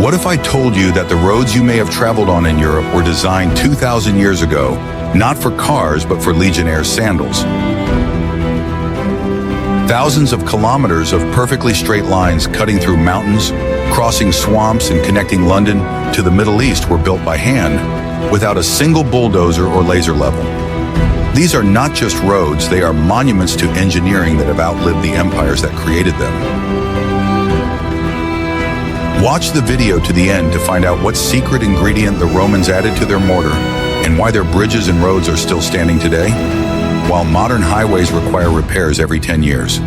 What if I told you that the roads you may have traveled on in Europe were designed 2,000 years ago, not for cars, but for legionnaires' sandals? Thousands of kilometers of perfectly straight lines cutting through mountains, crossing swamps, and connecting London to the Middle East were built by hand, without a single bulldozer or laser level. These are not just roads, they are monuments to engineering that have outlived the empires that created them. Watch the video to the end to find out what secret ingredient the Romans added to their mortar and why their bridges and roads are still standing today, while modern highways require repairs every 10 years.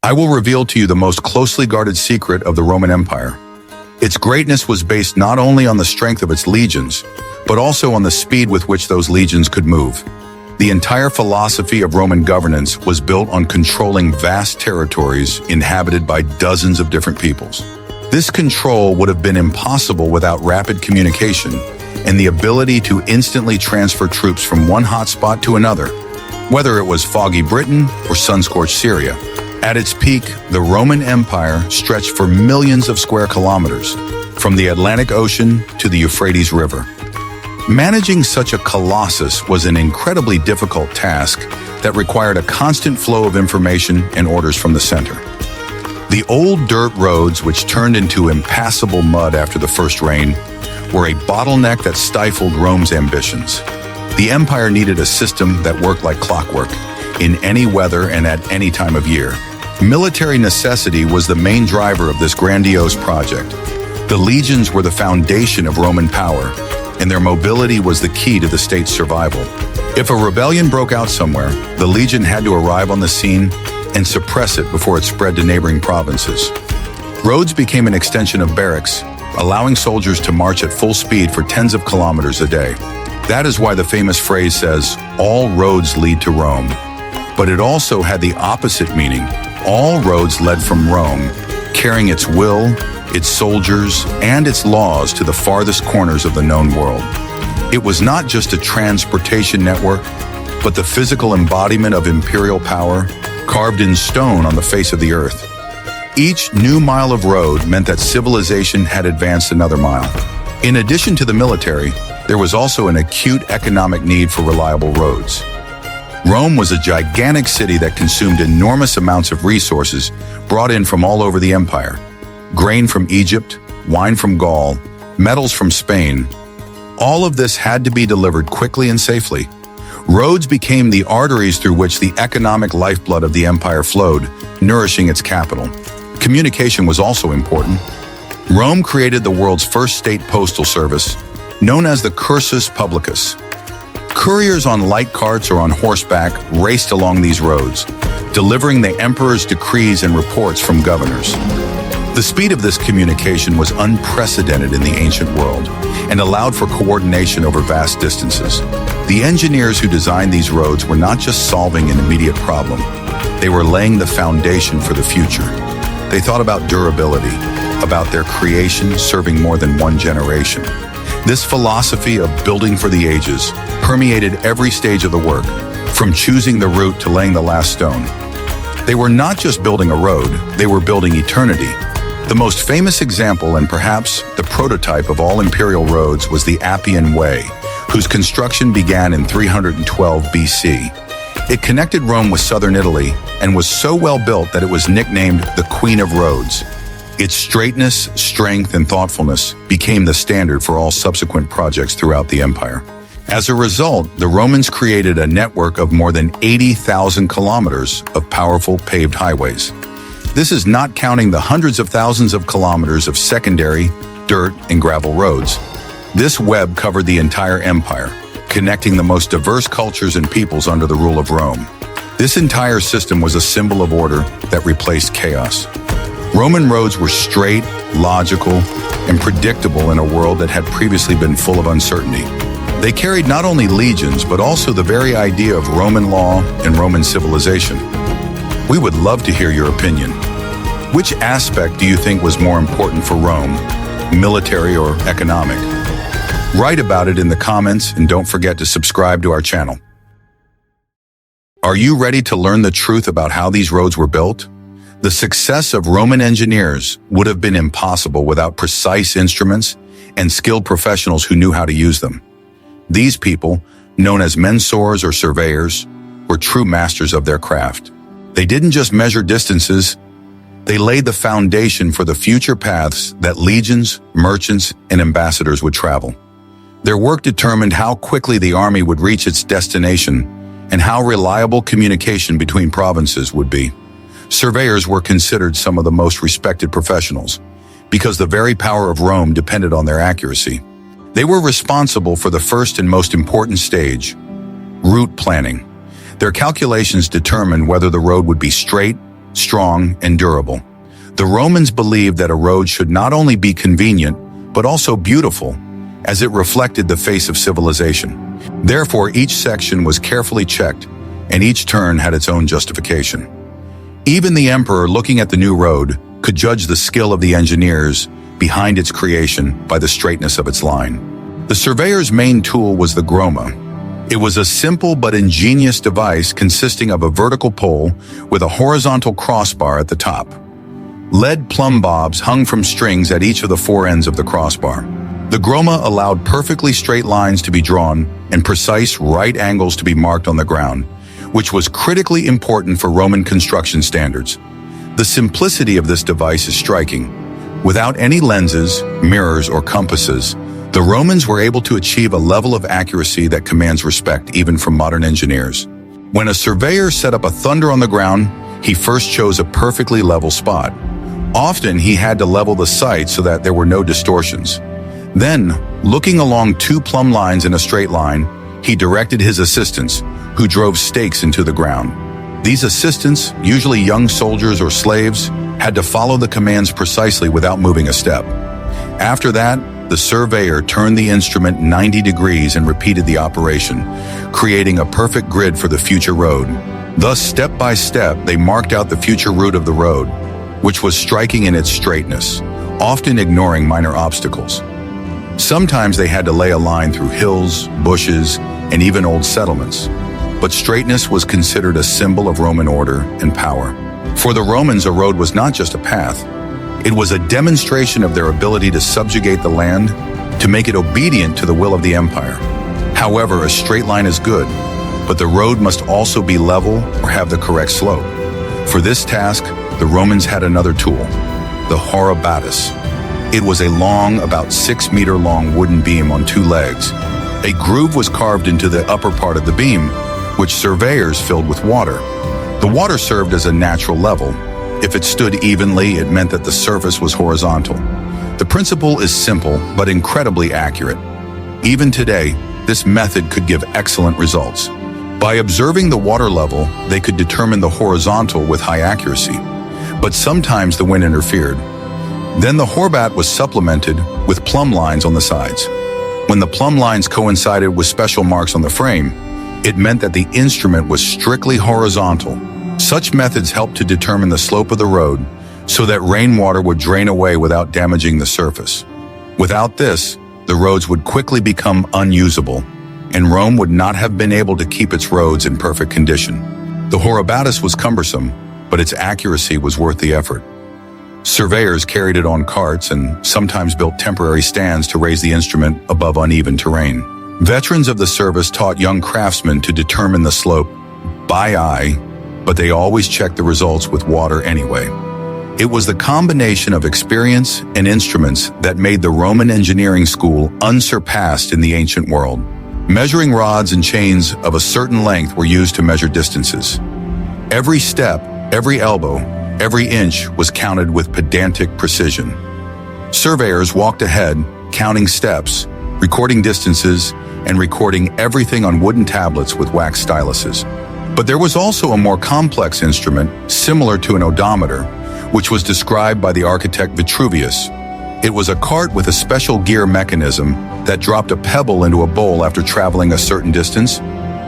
I will reveal to you the most closely guarded secret of the Roman Empire. Its greatness was based not only on the strength of its legions, but also on the speed with which those legions could move. The entire philosophy of Roman governance was built on controlling vast territories inhabited by dozens of different peoples. This control would have been impossible without rapid communication and the ability to instantly transfer troops from one hotspot to another, whether it was foggy Britain or sun-scorched Syria. At its peak, the Roman Empire stretched for millions of square kilometers, from the Atlantic Ocean to the Euphrates River. Managing such a colossus was an incredibly difficult task that required a constant flow of information and orders from the center. The old dirt roads, which turned into impassable mud after the first rain, were a bottleneck that stifled Rome's ambitions. The empire needed a system that worked like clockwork, in any weather and at any time of year. Military necessity was the main driver of this grandiose project. The legions were the foundation of Roman power, and their mobility was the key to the state's survival. If a rebellion broke out somewhere, the legion had to arrive on the scene and suppress it before it spread to neighboring provinces. Roads became an extension of barracks, allowing soldiers to march at full speed for tens of kilometers a day. That is why the famous phrase says, "All roads lead to Rome." But it also had the opposite meaning. All roads led from Rome, carrying its will, its soldiers, and its laws to the farthest corners of the known world. It was not just a transportation network, but the physical embodiment of imperial power, carved in stone on the face of the earth. Each new mile of road meant that civilization had advanced another mile. In addition to the military, there was also an acute economic need for reliable roads. Rome was a gigantic city that consumed enormous amounts of resources brought in from all over the empire. Grain from Egypt, wine from Gaul, metals from Spain. All of this had to be delivered quickly and safely. Roads became the arteries through which the economic lifeblood of the empire flowed, nourishing its capital. Communication was also important. Rome created the world's first state postal service, known as the cursus publicus. Couriers on light carts or on horseback raced along these roads, delivering the emperor's decrees and reports from governors. The speed of this communication was unprecedented in the ancient world and allowed for coordination over vast distances. The engineers who designed these roads were not just solving an immediate problem, they were laying the foundation for the future. They thought about durability, about their creation serving more than one generation. This philosophy of building for the ages permeated every stage of the work, from choosing the route to laying the last stone. They were not just building a road, they were building eternity. The most famous example, and perhaps the prototype of all imperial roads, was the Appian Way, whose construction began in 312 BC. It connected Rome with southern Italy and was so well built that it was nicknamed the Queen of Roads. Its straightness, strength, and thoughtfulness became the standard for all subsequent projects throughout the empire. As a result, the Romans created a network of more than 80,000 kilometers of powerful paved highways. This is not counting the hundreds of thousands of kilometers of secondary, dirt, and gravel roads. This web covered the entire empire, connecting the most diverse cultures and peoples under the rule of Rome. This entire system was a symbol of order that replaced chaos. Roman roads were straight, logical, and predictable in a world that had previously been full of uncertainty. They carried not only legions, but also the very idea of Roman law and Roman civilization. We would love to hear your opinion. Which aspect do you think was more important for Rome, military or economic? Write about it in the comments and don't forget to subscribe to our channel. Are you ready to learn the truth about how these roads were built? The success of Roman engineers would have been impossible without precise instruments and skilled professionals who knew how to use them. These people, known as mensors or surveyors, were true masters of their craft. They didn't just measure distances, they laid the foundation for the future paths that legions, merchants, and ambassadors would travel. Their work determined how quickly the army would reach its destination and how reliable communication between provinces would be. Surveyors were considered some of the most respected professionals because the very power of Rome depended on their accuracy. They were responsible for the first and most important stage, route planning. Their calculations determined whether the road would be straight, strong, and durable. The Romans believed that a road should not only be convenient, but also beautiful, as it reflected the face of civilization. Therefore, each section was carefully checked, and each turn had its own justification. Even the emperor, looking at the new road, could judge the skill of the engineers behind its creation by the straightness of its line. The surveyor's main tool was the groma. It was a simple but ingenious device consisting of a vertical pole with a horizontal crossbar at the top. Lead plumb bobs hung from strings at each of the four ends of the crossbar. The groma allowed perfectly straight lines to be drawn and precise right angles to be marked on the ground, which was critically important for Roman construction standards. The simplicity of this device is striking. Without any lenses, mirrors, or compasses, the Romans were able to achieve a level of accuracy that commands respect even from modern engineers. When a surveyor set up a thunder on the ground, he first chose a perfectly level spot. Often he had to level the site so that there were no distortions. Then, looking along two plumb lines in a straight line, he directed his assistants, who drove stakes into the ground. These assistants, usually young soldiers or slaves, had to follow the commands precisely without moving a step. After that, the surveyor turned the instrument 90 degrees and repeated the operation, creating a perfect grid for the future road. Thus, step by step, they marked out the future route of the road, which was striking in its straightness, often ignoring minor obstacles. Sometimes they had to lay a line through hills, bushes, and even old settlements. But straightness was considered a symbol of Roman order and power. For the Romans, a road was not just a path. It was a demonstration of their ability to subjugate the land, to make it obedient to the will of the empire. However, a straight line is good, but the road must also be level or have the correct slope. For this task, the Romans had another tool, the horabatus. It was a long, about 6 meter long wooden beam on two legs. A groove was carved into the upper part of the beam, which surveyors filled with water. The water served as a natural level. If it stood evenly, it meant that the surface was horizontal. The principle is simple, but incredibly accurate. Even today, this method could give excellent results. By observing the water level, they could determine the horizontal with high accuracy. But sometimes the wind interfered. Then the horabat was supplemented with plumb lines on the sides. When the plumb lines coincided with special marks on the frame, it meant that the instrument was strictly horizontal. Such methods helped to determine the slope of the road so that rainwater would drain away without damaging the surface. Without this, the roads would quickly become unusable, and Rome would not have been able to keep its roads in perfect condition. The horabatus was cumbersome, but its accuracy was worth the effort. Surveyors carried it on carts and sometimes built temporary stands to raise the instrument above uneven terrain. Veterans of the service taught young craftsmen to determine the slope by eye, but they always checked the results with water anyway. It was the combination of experience and instruments that made the Roman engineering school unsurpassed in the ancient world. Measuring rods and chains of a certain length were used to measure distances. Every step, every elbow, every inch was counted with pedantic precision. Surveyors walked ahead, counting steps, recording distances, and recording everything on wooden tablets with wax styluses. But there was also a more complex instrument, similar to an odometer, which was described by the architect Vitruvius. It was a cart with a special gear mechanism that dropped a pebble into a bowl after traveling a certain distance,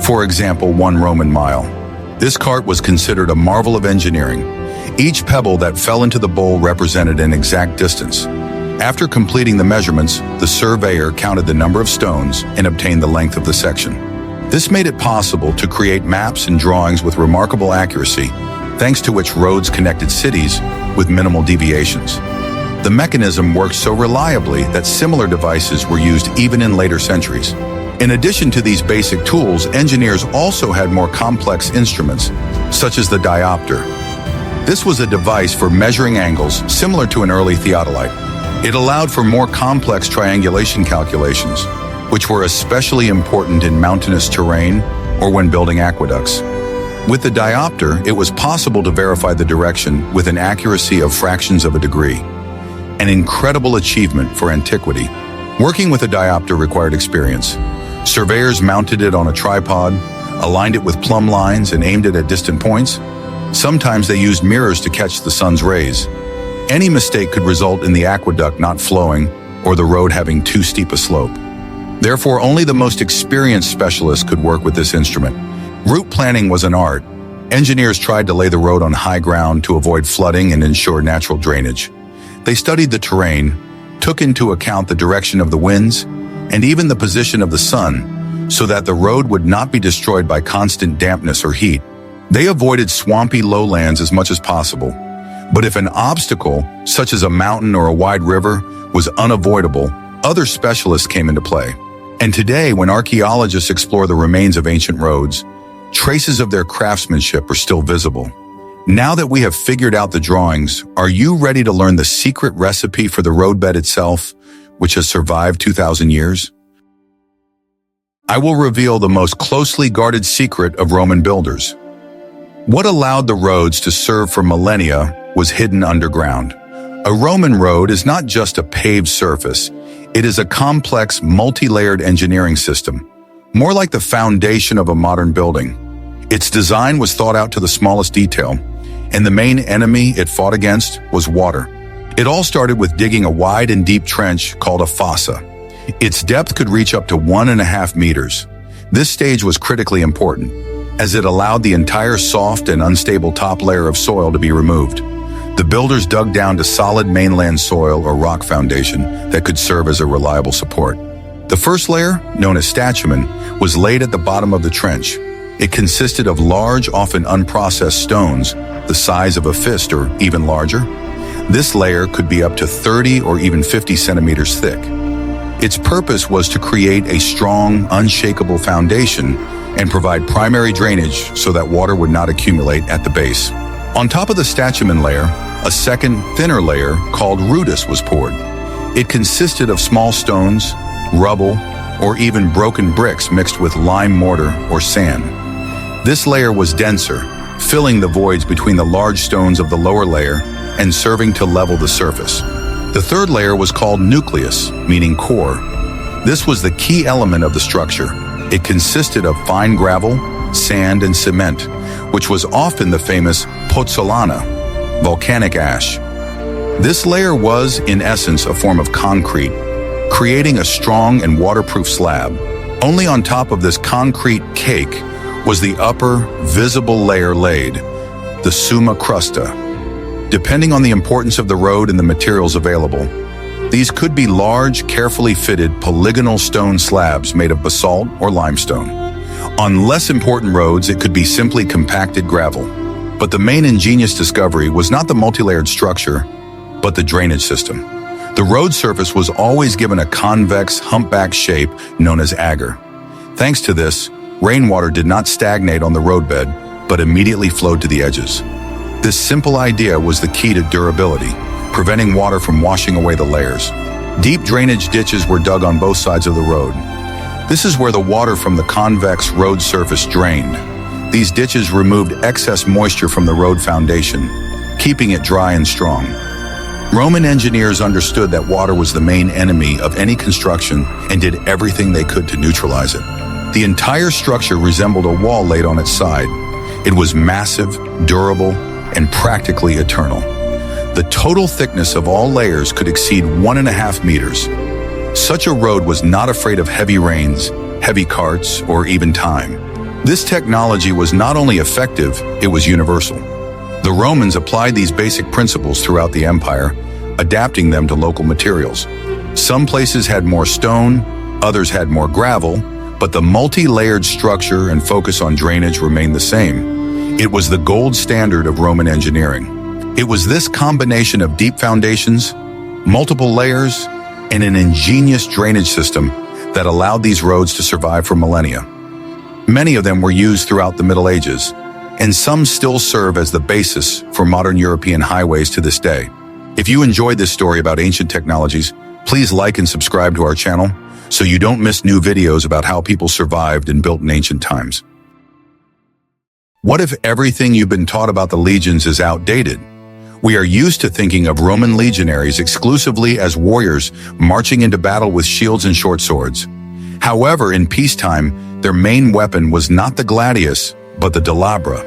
for example, 1 Roman mile. This cart was considered a marvel of engineering. Each pebble that fell into the bowl represented an exact distance. After completing the measurements, the surveyor counted the number of stones and obtained the length of the section. This made it possible to create maps and drawings with remarkable accuracy, thanks to which roads connected cities with minimal deviations. The mechanism worked so reliably that similar devices were used even in later centuries. In addition to these basic tools, engineers also had more complex instruments, such as the diopter. This was a device for measuring angles similar to an early theodolite. It allowed for more complex triangulation calculations, which were especially important in mountainous terrain or when building aqueducts. With the diopter, it was possible to verify the direction with an accuracy of fractions of a degree. An incredible achievement for antiquity. Working with a diopter required experience. Surveyors mounted it on a tripod, aligned it with plumb lines, and aimed it at distant points. Sometimes they used mirrors to catch the sun's rays. Any mistake could result in the aqueduct not flowing or the road having too steep a slope. Therefore, only the most experienced specialists could work with this instrument. Route planning was an art. Engineers tried to lay the road on high ground to avoid flooding and ensure natural drainage. They studied the terrain, took into account the direction of the winds, and even the position of the sun, so that the road would not be destroyed by constant dampness or heat. They avoided swampy lowlands as much as possible. But if an obstacle, such as a mountain or a wide river, was unavoidable, other specialists came into play. And today, when archaeologists explore the remains of ancient roads, traces of their craftsmanship are still visible. Now that we have figured out the drawings, are you ready to learn the secret recipe for the roadbed itself, which has survived 2,000 years? I will reveal the most closely guarded secret of Roman builders. What allowed the roads to serve for millennia was hidden underground. A Roman road is not just a paved surface. It is a complex, multi-layered engineering system, more like the foundation of a modern building. Its design was thought out to the smallest detail, and the main enemy it fought against was water. It all started with digging a wide and deep trench called a fossa. Its depth could reach up to 1.5 meters. This stage was critically important, as it allowed the entire soft and unstable top layer of soil to be removed. The builders dug down to solid mainland soil or rock foundation that could serve as a reliable support. The first layer, known as statumen, was laid at the bottom of the trench. It consisted of large, often unprocessed stones, the size of a fist or even larger. This layer could be up to 30 or even 50 centimeters thick. Its purpose was to create a strong, unshakable foundation and provide primary drainage so that water would not accumulate at the base. On top of the statumen layer, a second, thinner layer called rudis was poured. It consisted of small stones, rubble, or even broken bricks mixed with lime mortar or sand. This layer was denser, filling the voids between the large stones of the lower layer and serving to level the surface. The third layer was called nucleus, meaning core. This was the key element of the structure. It consisted of fine gravel, sand, and cement, which was often the famous pozzolana, volcanic ash. This layer was, in essence, a form of concrete, creating a strong and waterproof slab. Only on top of this concrete cake was the upper, visible layer laid, the summa crusta. Depending on the importance of the road and the materials available, these could be large, carefully fitted polygonal stone slabs made of basalt or limestone. On less important roads, it could be simply compacted gravel. But the main ingenious discovery was not the multi-layered structure, but the drainage system. The road surface was always given a convex, humpback shape known as agar. Thanks to this, rainwater did not stagnate on the roadbed, but immediately flowed to the edges. This simple idea was the key to durability, preventing water from washing away the layers. Deep drainage ditches were dug on both sides of the road. This is where the water from the convex road surface drained. These ditches removed excess moisture from the road foundation, keeping it dry and strong. Roman engineers understood that water was the main enemy of any construction and did everything they could to neutralize it. The entire structure resembled a wall laid on its side. It was massive, durable, and practically eternal. The total thickness of all layers could exceed 1.5 meters. Such a road was not afraid of heavy rains, heavy carts, or even time. This technology was not only effective, it was universal. The Romans applied these basic principles throughout the empire, adapting them to local materials. Some places had more stone, others had more gravel, but the multi-layered structure and focus on drainage remained the same. It was the gold standard of Roman engineering. It was this combination of deep foundations, multiple layers, and an ingenious drainage system that allowed these roads to survive for millennia. Many of them were used throughout the Middle Ages, and some still serve as the basis for modern European highways to this day. If you enjoyed this story about ancient technologies, please like and subscribe to our channel so you don't miss new videos about how people survived and built in ancient times. What if everything you've been taught about the legions is outdated? We are used to thinking of Roman legionaries exclusively as warriors marching into battle with shields and short swords. However, in peacetime, their main weapon was not the gladius, but the delabra,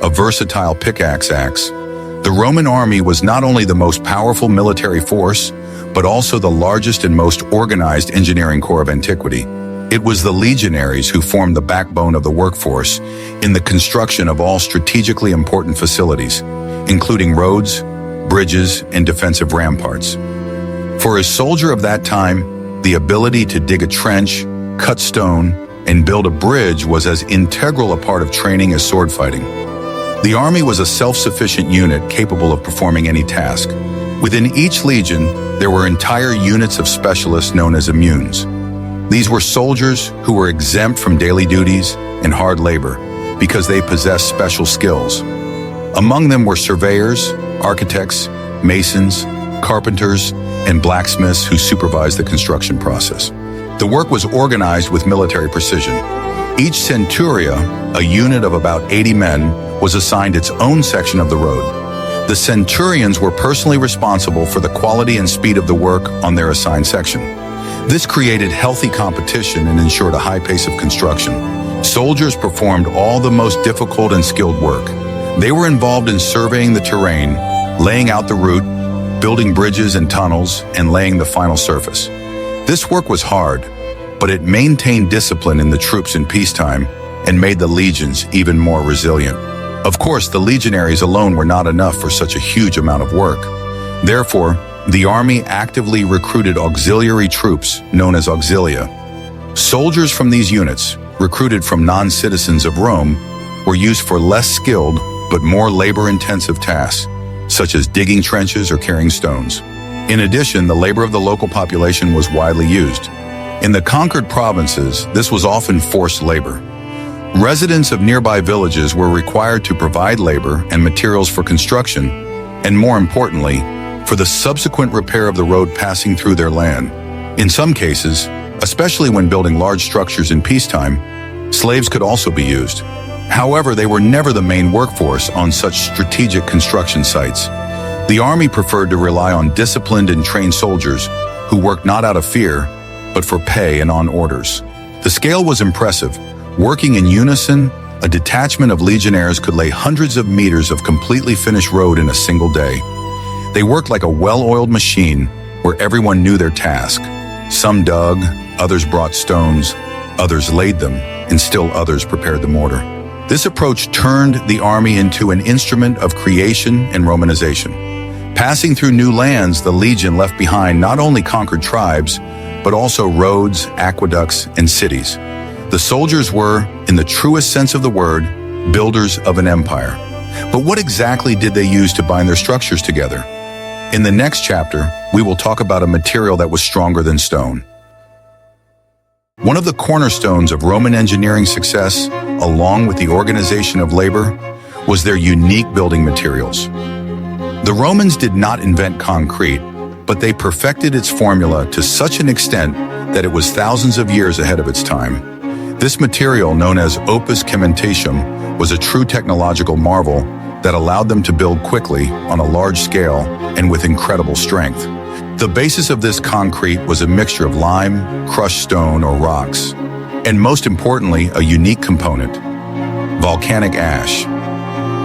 a versatile pickaxe axe. The Roman army was not only the most powerful military force, but also the largest and most organized engineering corps of antiquity. It was the legionaries who formed the backbone of the workforce in the construction of all strategically important facilities, including roads, bridges, and defensive ramparts. For a soldier of that time, the ability to dig a trench, cut stone, and build a bridge was as integral a part of training as sword fighting. The army was a self-sufficient unit capable of performing any task. Within each legion, there were entire units of specialists known as immunes. These were soldiers who were exempt from daily duties and hard labor because they possessed special skills. Among them were surveyors, architects, masons, carpenters, and blacksmiths who supervised the construction process. The work was organized with military precision. Each centuria, a unit of about 80 men, was assigned its own section of the road. The centurions were personally responsible for the quality and speed of the work on their assigned section. This created healthy competition and ensured a high pace of construction. Soldiers performed all the most difficult and skilled work. They were involved in surveying the terrain, laying out the route, building bridges and tunnels, and laying the final surface. This work was hard, but it maintained discipline in the troops in peacetime and made the legions even more resilient. Of course, the legionaries alone were not enough for such a huge amount of work. Therefore, the army actively recruited auxiliary troops known as auxilia. Soldiers from these units, recruited from non-citizens of Rome, were used for less skilled but more labor-intensive tasks, such as digging trenches or carrying stones. In addition, the labor of the local population was widely used. In the conquered provinces, this was often forced labor. Residents of nearby villages were required to provide labor and materials for construction, and more importantly, for the subsequent repair of the road passing through their land. In some cases, especially when building large structures in peacetime, slaves could also be used. However, they were never the main workforce on such strategic construction sites. The army preferred to rely on disciplined and trained soldiers who worked not out of fear, but for pay and on orders. The scale was impressive. Working in unison, a detachment of legionnaires could lay hundreds of meters of completely finished road in a single day. They worked like a well-oiled machine where everyone knew their task. Some dug, others brought stones, others laid them, and still others prepared the mortar. This approach turned the army into an instrument of creation and Romanization. Passing through new lands, the legion left behind not only conquered tribes, but also roads, aqueducts, and cities. The soldiers were, in the truest sense of the word, builders of an empire. But what exactly did they use to bind their structures together? In the next chapter, we will talk about a material that was stronger than stone. One of the cornerstones of Roman engineering success, along with the organization of labor, was their unique building materials. The Romans did not invent concrete, but they perfected its formula to such an extent that it was thousands of years ahead of its time. This material, known as opus cementatium, was a true technological marvel that allowed them to build quickly on a large scale and with incredible strength. The basis of this concrete was a mixture of lime, crushed stone, or rocks, and most importantly, a unique component, volcanic ash.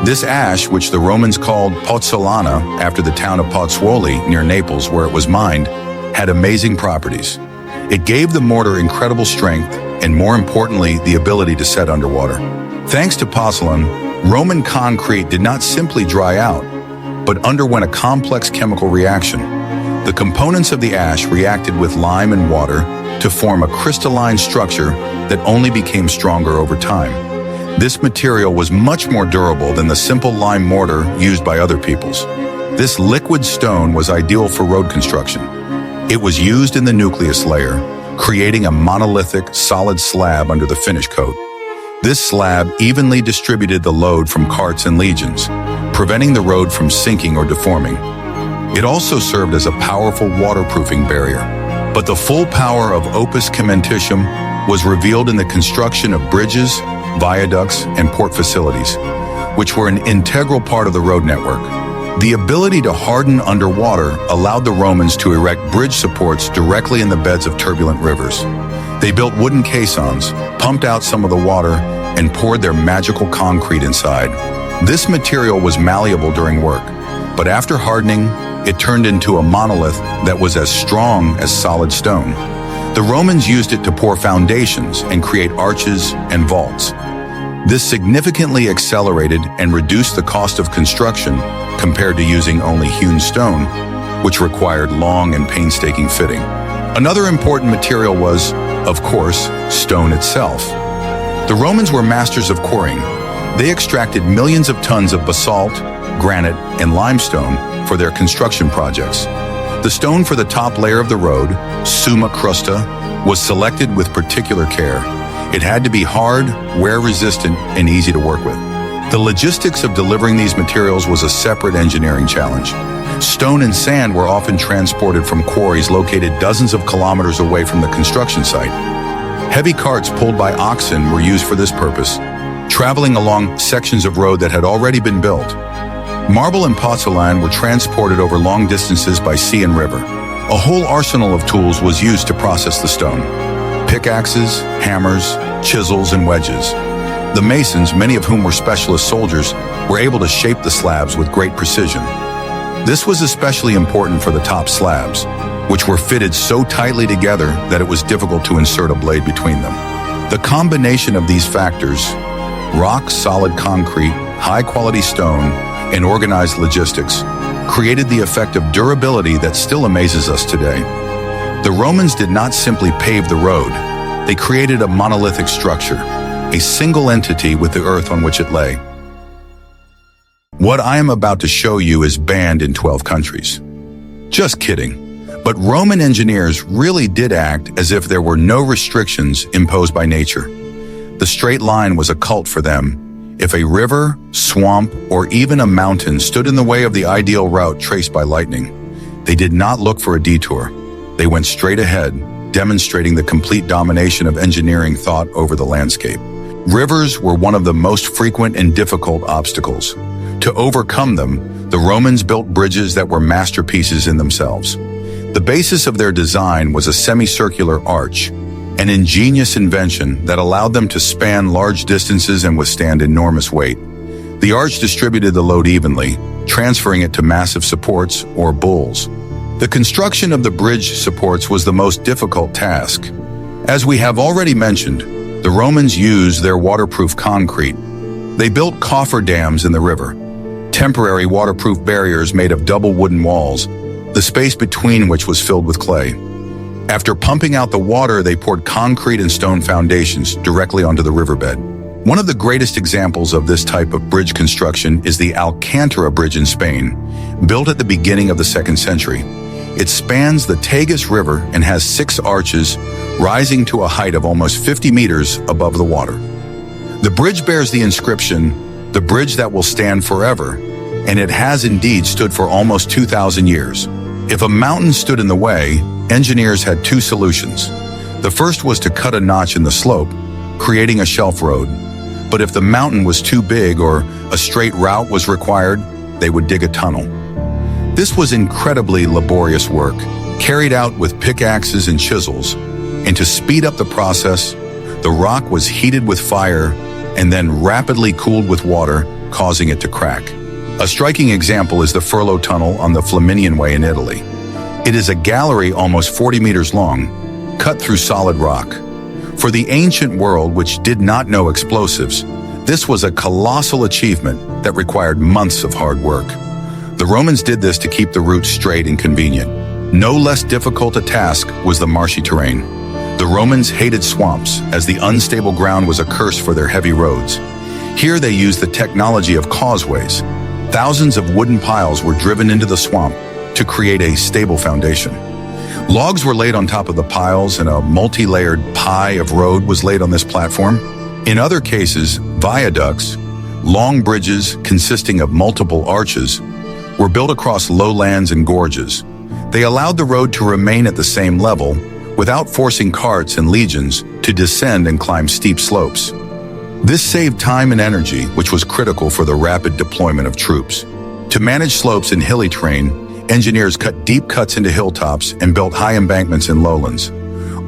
This ash, which the Romans called pozzolana after the town of Pozzuoli near Naples where it was mined, had amazing properties. It gave the mortar incredible strength and, more importantly, the ability to set underwater. Thanks to pozzolana, Roman concrete did not simply dry out, but underwent a complex chemical reaction. The components of the ash reacted with lime and water to form a crystalline structure that only became stronger over time. This material was much more durable than the simple lime mortar used by other peoples. This liquid stone was ideal for road construction. It was used in the nucleus layer, creating a monolithic, solid slab under the finish coat. This slab evenly distributed the load from carts and legions, preventing the road from sinking or deforming. It also served as a powerful waterproofing barrier. But the full power of opus caementitium was revealed in the construction of bridges, viaducts, and port facilities, which were an integral part of the road network. The ability to harden underwater allowed the Romans to erect bridge supports directly in the beds of turbulent rivers. They built wooden caissons, pumped out some of the water, and poured their magical concrete inside. This material was malleable during work, but after hardening, it turned into a monolith that was as strong as solid stone. The Romans used it to pour foundations and create arches and vaults. This significantly accelerated and reduced the cost of construction compared to using only hewn stone, which required long and painstaking fitting. Another important material was, of course, stone itself. The Romans were masters of quarrying. They extracted millions of tons of basalt, granite, and limestone for their construction projects. The stone for the top layer of the road, summa crusta, was selected with particular care. It had to be hard, wear-resistant, and easy to work with. The logistics of delivering these materials was a separate engineering challenge. Stone and sand were often transported from quarries located dozens of kilometers away from the construction site. Heavy carts pulled by oxen were used for this purpose, traveling along sections of road that had already been built. Marble and pozzolan were transported over long distances by sea and river. A whole arsenal of tools was used to process the stone. Pickaxes, hammers, chisels, and wedges. The masons, many of whom were specialist soldiers, were able to shape the slabs with great precision. This was especially important for the top slabs, which were fitted so tightly together that it was difficult to insert a blade between them. The combination of these factors, rock-solid concrete, high-quality stone, and organized logistics, created the effect of durability that still amazes us today. The Romans did not simply pave the road. They created a monolithic structure, a single entity with the earth on which it lay. What I am about to show you is banned in 12 countries. Just kidding. But Roman engineers really did act as if there were no restrictions imposed by nature. The straight line was a cult for them. If a river, swamp, or even a mountain stood in the way of the ideal route traced by lightning, they did not look for a detour. They went straight ahead, demonstrating the complete domination of engineering thought over the landscape. Rivers were one of the most frequent and difficult obstacles. To overcome them, the Romans built bridges that were masterpieces in themselves. The basis of their design was a semicircular arch, an ingenious invention that allowed them to span large distances and withstand enormous weight. The arch distributed the load evenly, transferring it to massive supports or bulls. The construction of the bridge supports was the most difficult task. As we have already mentioned, the Romans used their waterproof concrete. They built cofferdams in the river, temporary waterproof barriers made of double wooden walls, the space between which was filled with clay. After pumping out the water, they poured concrete and stone foundations directly onto the riverbed. One of the greatest examples of this type of bridge construction is the Alcantara Bridge in Spain, built at the beginning of the 2nd century. It spans the Tagus River and has 6 arches rising to a height of almost 50 meters above the water. The bridge bears the inscription, "The bridge that will stand forever," and it has indeed stood for almost 2,000 years. If a mountain stood in the way, engineers had 2 solutions. The first was to cut a notch in the slope, creating a shelf road. But if the mountain was too big or a straight route was required, they would dig a tunnel. This was incredibly laborious work, carried out with pickaxes and chisels. And to speed up the process, the rock was heated with fire and then rapidly cooled with water, causing it to crack. A striking example is the Furlow Tunnel on the Flaminian Way in Italy. It is a gallery almost 40 meters long, cut through solid rock. For the ancient world, which did not know explosives, this was a colossal achievement that required months of hard work. The Romans did this to keep the route straight and convenient, No less difficult a task was the marshy terrain. The Romans hated swamps, as the unstable ground was a curse for their heavy roads. Here they used the technology of causeways. Thousands of wooden piles were driven into the swamp to create a stable foundation. Logs were laid on top of the piles, and a multi-layered pie of road was laid on this platform. In other cases, viaducts, long bridges consisting of multiple arches, were built across lowlands and gorges. They allowed the road to remain at the same level without forcing carts and legions to descend and climb steep slopes. This saved time and energy, which was critical for the rapid deployment of troops. To manage slopes in hilly terrain, engineers cut deep cuts into hilltops and built high embankments in lowlands.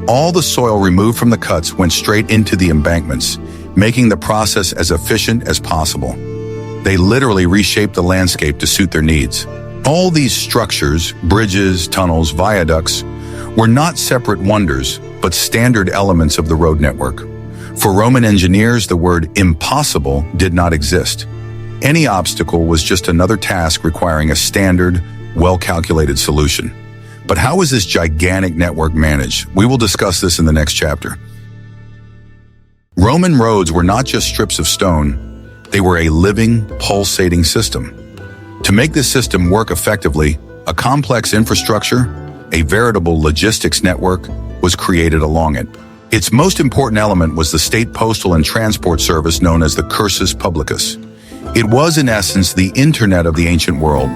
All the soil removed from the cuts went straight into the embankments, making the process as efficient as possible. They literally reshaped the landscape to suit their needs. All these structures, bridges, tunnels, viaducts, were not separate wonders, but standard elements of the road network. For Roman engineers, the word impossible did not exist. Any obstacle was just another task requiring a standard, well-calculated solution. But how was this gigantic network managed? We will discuss this in the next chapter. Roman roads were not just strips of stone, they were a living, pulsating system. To make this system work effectively, a complex infrastructure, a veritable logistics network, was created along it. Its most important element was the state postal and transport service known as the cursus publicus. It was, in essence, the internet of the ancient world,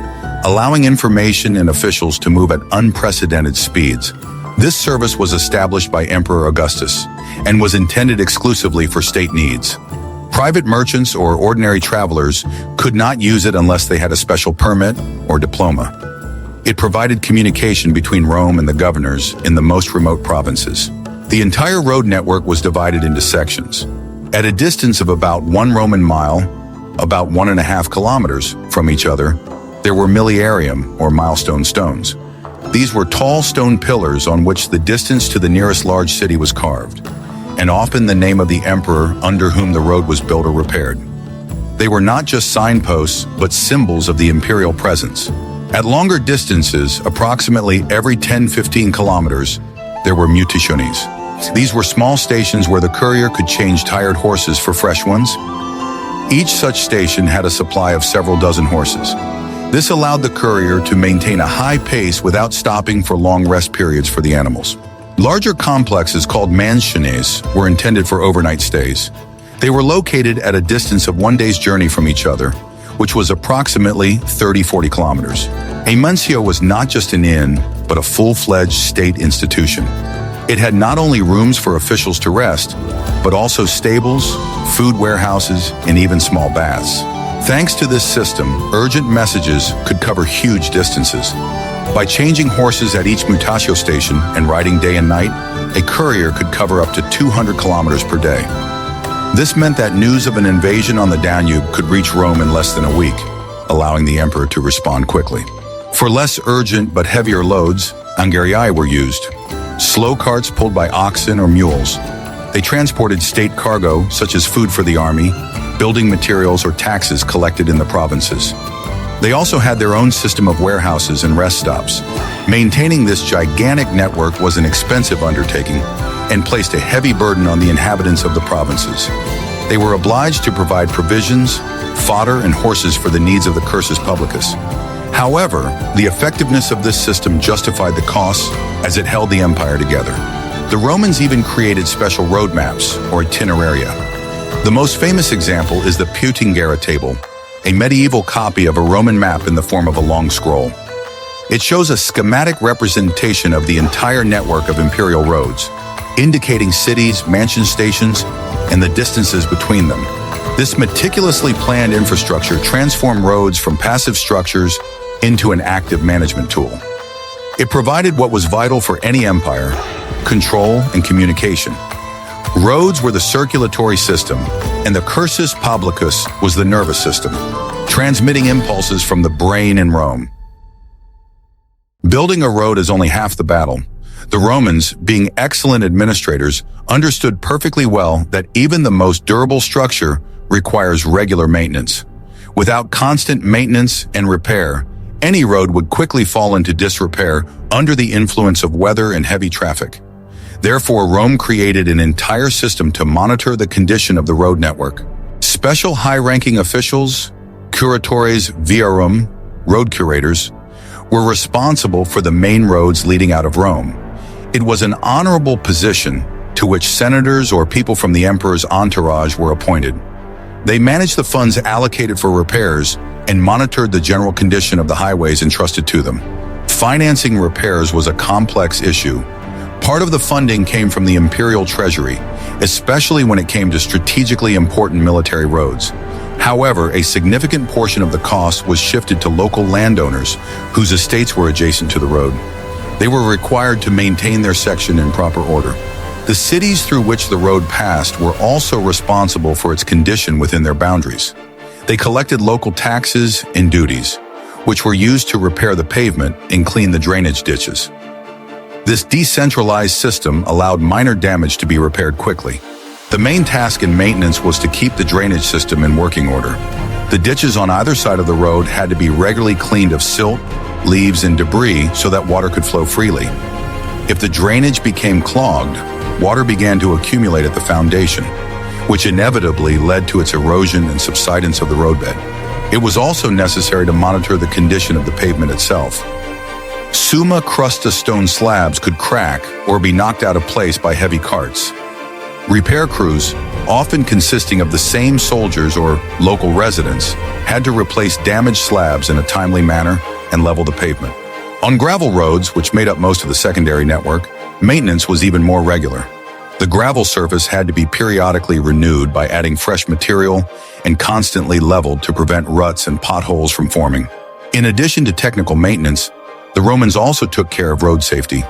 allowing information and officials to move at unprecedented speeds. This service was established by Emperor Augustus and was intended exclusively for state needs. Private merchants or ordinary travelers could not use it unless they had a special permit or diploma. It provided communication between Rome and the governors in the most remote provinces. The entire road network was divided into sections. At a distance of about 1 Roman mile, about 1.5 kilometers from each other, there were miliarium, or milestone stones. These were tall stone pillars on which the distance to the nearest large city was carved, and often the name of the emperor under whom the road was built or repaired. They were not just signposts, but symbols of the imperial presence. At longer distances, approximately every 10-15 kilometers, there were mutationes. These were small stations where the courier could change tired horses for fresh ones. Each such station had a supply of several dozen horses. This allowed the courier to maintain a high pace without stopping for long rest periods for the animals. Larger complexes called mansiones were intended for overnight stays. They were located at a distance of 1 day's journey from each other, which was approximately 30-40 kilometers. A mansio was not just an inn, but a full-fledged state institution. It had not only rooms for officials to rest, but also stables, food warehouses, and even small baths. Thanks to this system, urgent messages could cover huge distances. By changing horses at each mutatio station and riding day and night, a courier could cover up to 200 kilometers per day. This meant that news of an invasion on the Danube could reach Rome in less than a week, allowing the emperor to respond quickly. For less urgent but heavier loads, angariae were used. Slow carts pulled by oxen or mules. They transported state cargo, such as food for the army, building materials, or taxes collected in the provinces. They also had their own system of warehouses and rest stops. Maintaining this gigantic network was an expensive undertaking and placed a heavy burden on the inhabitants of the provinces. They were obliged to provide provisions, fodder, and horses for the needs of the cursus publicus. However, the effectiveness of this system justified the costs as it held the empire together. The Romans even created special road maps, or itineraria. The most famous example is the Peutingera table, a medieval copy of a Roman map in the form of a long scroll. It shows a schematic representation of the entire network of imperial roads, indicating cities, mansion stations, and the distances between them. This meticulously planned infrastructure transformed roads from passive structures into an active management tool. It provided what was vital for any empire: control and communication. Roads were the circulatory system, and the cursus publicus was the nervous system, transmitting impulses from the brain in Rome. Building a road is only half the battle. The Romans, being excellent administrators, understood perfectly well that even the most durable structure requires regular maintenance. Without constant maintenance and repair, Any road would quickly fall into disrepair under the influence of weather and heavy traffic. Therefore, Rome created an entire system to monitor the condition of the road network. Special high-ranking officials, curatores viarum, road curators, were responsible for the main roads leading out of Rome. It was an honorable position to which senators or people from the emperor's entourage were appointed. They managed the funds allocated for repairs and monitored the general condition of the highways entrusted to them. Financing repairs was a complex issue. Part of the funding came from the imperial treasury, especially when it came to strategically important military roads. However, a significant portion of the cost was shifted to local landowners whose estates were adjacent to the road. They were required to maintain their section in proper order. The cities through which the road passed were also responsible for its condition within their boundaries. They collected local taxes and duties, which were used to repair the pavement and clean the drainage ditches. This decentralized system allowed minor damage to be repaired quickly. The main task in maintenance was to keep the drainage system in working order. The ditches on either side of the road had to be regularly cleaned of silt, leaves, and debris so that water could flow freely. If the drainage became clogged, water began to accumulate at the foundation, which inevitably led to its erosion and subsidence of the roadbed. It was also necessary to monitor the condition of the pavement itself. Summa crusta stone slabs could crack or be knocked out of place by heavy carts. Repair crews, often consisting of the same soldiers or local residents, had to replace damaged slabs in a timely manner and level the pavement. On gravel roads, which made up most of the secondary network, maintenance was even more regular. The gravel surface had to be periodically renewed by adding fresh material and constantly leveled to prevent ruts and potholes from forming. In addition to technical maintenance, the Romans also took care of road safety.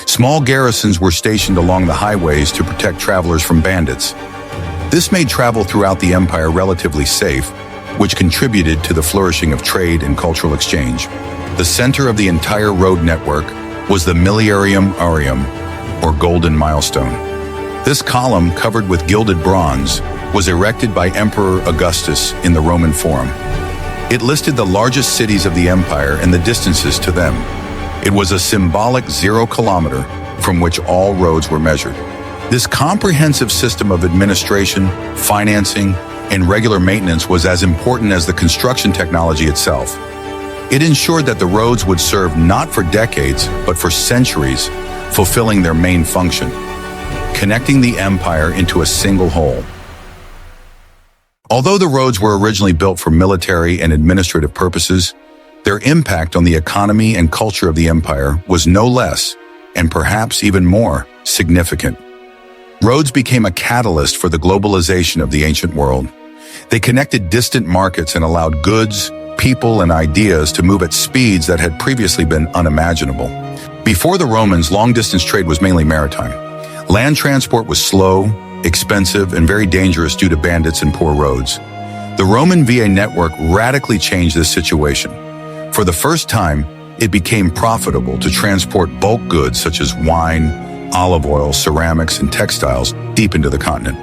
Small garrisons were stationed along the highways to protect travelers from bandits. This made travel throughout the empire relatively safe, which contributed to the flourishing of trade and cultural exchange. The center of the entire road network was the Miliarium Aureum, or Golden Milestone. This column, covered with gilded bronze, was erected by Emperor Augustus in the Roman Forum. It listed the largest cities of the empire and the distances to them. It was a symbolic 0 kilometer from which all roads were measured. This comprehensive system of administration, financing, and regular maintenance was as important as the construction technology itself. It ensured that the roads would serve not for decades, but for centuries, fulfilling their main function, connecting the empire into a single whole. Although the roads were originally built for military and administrative purposes, their impact on the economy and culture of the empire was no less, and perhaps even more, significant. Roads became a catalyst for the globalization of the ancient world. They connected distant markets and allowed goods, people, and ideas to move at speeds that had previously been unimaginable. Before the Romans, long-distance trade was mainly maritime. Land transport was slow, expensive, and very dangerous due to bandits and poor roads. The Roman VA network radically changed this situation. For the first time, it became profitable to transport bulk goods such as wine, olive oil, ceramics, and textiles deep into the continent.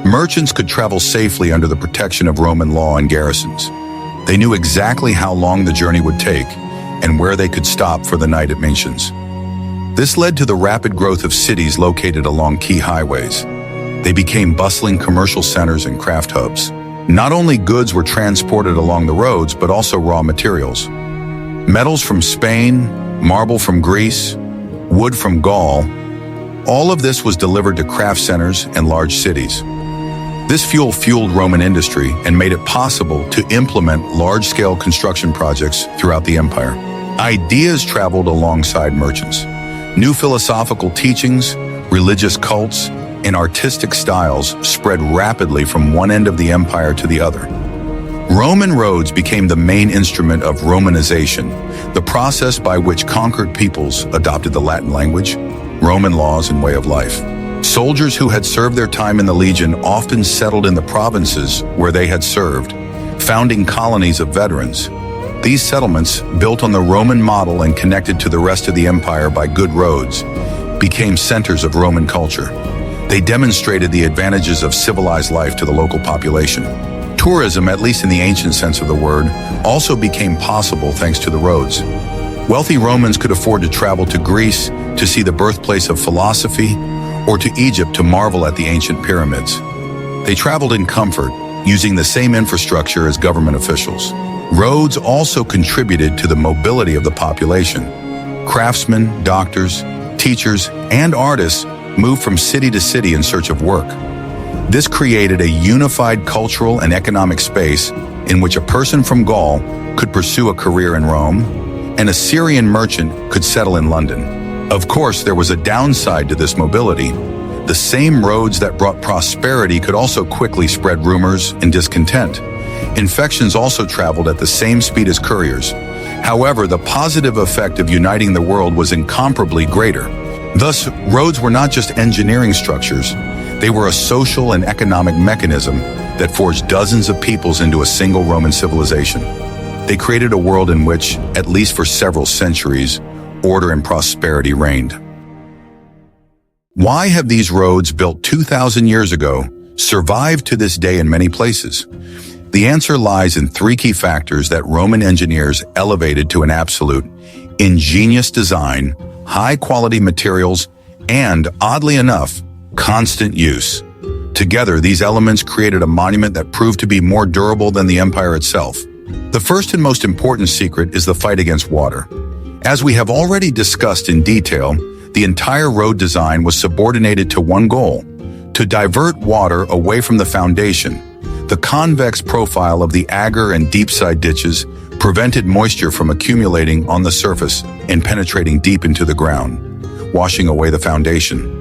Merchants could travel safely under the protection of Roman law and garrisons. They knew exactly how long the journey would take and where they could stop for the night at mansions. This led to the rapid growth of cities located along key highways. They became bustling commercial centers and craft hubs. Not only goods were transported along the roads, but also raw materials. Metals from Spain, marble from Greece, wood from Gaul, all of this was delivered to craft centers and large cities. This fueled Roman industry and made it possible to implement large-scale construction projects throughout the empire. Ideas traveled alongside merchants. New philosophical teachings, religious cults, and artistic styles spread rapidly from one end of the empire to the other. Roman roads became the main instrument of Romanization, the process by which conquered peoples adopted the Latin language, Roman laws, and way of life. Soldiers who had served their time in the legion often settled in the provinces where they had served, founding colonies of veterans. These settlements, built on the Roman model and connected to the rest of the empire by good roads, became centers of Roman culture. They demonstrated the advantages of civilized life to the local population. Tourism, at least in the ancient sense of the word, also became possible thanks to the roads. Wealthy Romans could afford to travel to Greece to see the birthplace of philosophy, or to Egypt to marvel at the ancient pyramids. They traveled in comfort, using the same infrastructure as government officials. Roads also contributed to the mobility of the population. Craftsmen, doctors, teachers, and artists moved from city to city in search of work. This created a unified cultural and economic space in which a person from Gaul could pursue a career in Rome, and a Syrian merchant could settle in London. Of course, there was a downside to this mobility. The same roads that brought prosperity could also quickly spread rumors and discontent. Infections also traveled at the same speed as couriers. However, the positive effect of uniting the world was incomparably greater. Thus, roads were not just engineering structures, they were a social and economic mechanism that forged dozens of peoples into a single Roman civilization. They created a world in which, at least for several centuries, order and prosperity reigned. Why have these roads built 2,000 years ago survived to this day in many places? The answer lies in three key factors that Roman engineers elevated to an absolute: ingenious design, high-quality materials, and, oddly enough, constant use. Together, these elements created a monument that proved to be more durable than the empire itself. The first and most important secret is the fight against water. As we have already discussed in detail, the entire road design was subordinated to one goal: to divert water away from the foundation. The convex profile of the agger and deep-side ditches prevented moisture from accumulating on the surface and penetrating deep into the ground, washing away the foundation.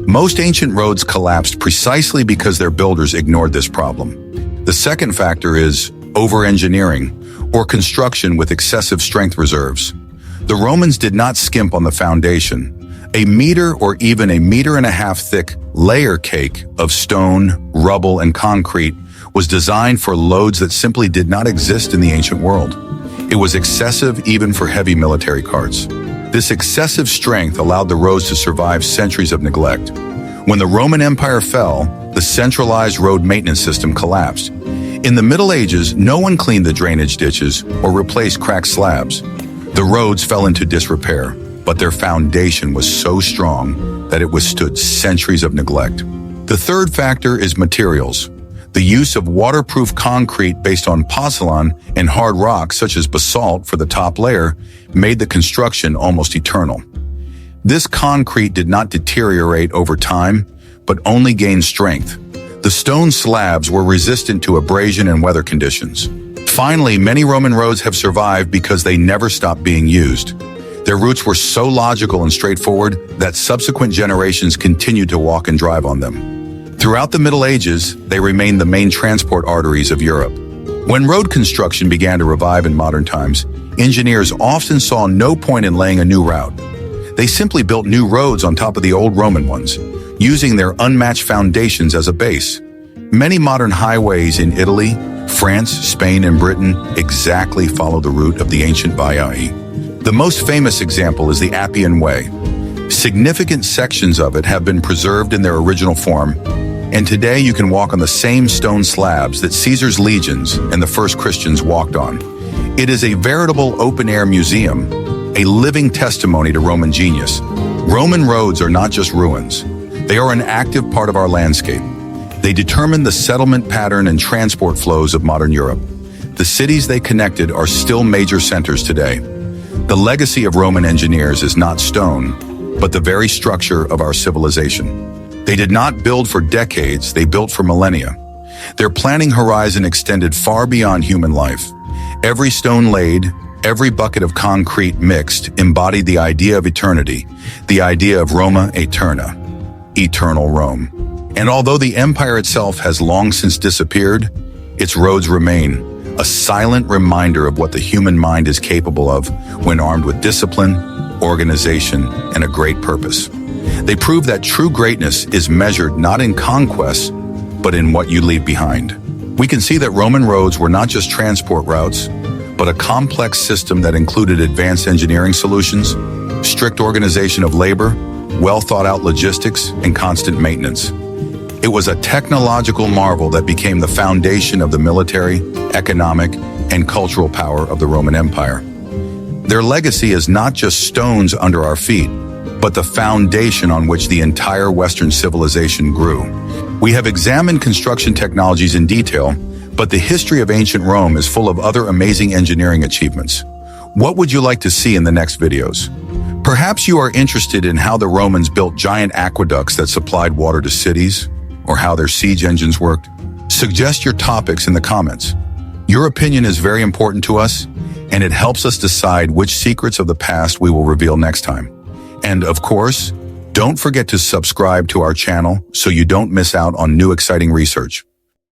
Most ancient roads collapsed precisely because their builders ignored this problem. The second factor is over-engineering, or construction with excessive strength reserves. The Romans did not skimp on the foundation. A meter or even a meter and a half thick layer cake of stone, rubble, and concrete was designed for loads that simply did not exist in the ancient world. It was excessive even for heavy military carts. This excessive strength allowed the roads to survive centuries of neglect. When the Roman Empire fell, the centralized road maintenance system collapsed. In the Middle Ages, no one cleaned the drainage ditches or replaced cracked slabs. The roads fell into disrepair, but their foundation was so strong that it withstood centuries of neglect. The third factor is materials. The use of waterproof concrete based on pozzolan and hard rock such as basalt for the top layer made the construction almost eternal. This concrete did not deteriorate over time, but only gained strength. The stone slabs were resistant to abrasion and weather conditions. Finally, many Roman roads have survived because they never stopped being used. Their routes were so logical and straightforward that subsequent generations continued to walk and drive on them. Throughout the Middle Ages, they remained the main transport arteries of Europe. When road construction began to revive in modern times, engineers often saw no point in laying a new route. They simply built new roads on top of the old Roman ones, using their unmatched foundations as a base. Many modern highways in Italy, France, Spain, and Britain exactly follow the route of the ancient Viae. The most famous example is the Appian Way. Significant sections of it have been preserved in their original form, and today you can walk on the same stone slabs that Caesar's legions and the first Christians walked on. It is a veritable open-air museum, a living testimony to Roman genius. Roman roads are not just ruins. They are an active part of our landscape. They determine the settlement pattern and transport flows of modern Europe. The cities they connected are still major centers today. The legacy of Roman engineers is not stone, but the very structure of our civilization. They did not build for decades, they built for millennia. Their planning horizon extended far beyond human life. Every stone laid, every bucket of concrete mixed embodied the idea of eternity, the idea of Roma Aeterna, eternal Rome. And although the empire itself has long since disappeared, its roads remain, a silent reminder of what the human mind is capable of when armed with discipline, organization, and a great purpose. They prove that true greatness is measured not in conquests, but in what you leave behind. We can see that Roman roads were not just transport routes, but a complex system that included advanced engineering solutions, strict organization of labor, well-thought-out logistics, and constant maintenance. It was a technological marvel that became the foundation of the military, economic, and cultural power of the Roman Empire. Their legacy is not just stones under our feet, but the foundation on which the entire Western civilization grew. We have examined construction technologies in detail, but the history of ancient Rome is full of other amazing engineering achievements. What would you like to see in the next videos? Perhaps you are interested in how the Romans built giant aqueducts that supplied water to cities, or how their siege engines worked. Suggest your topics in the comments. Your opinion is very important to us, and it helps us decide which secrets of the past we will reveal next time. And of course, don't forget to subscribe to our channel so you don't miss out on new exciting research.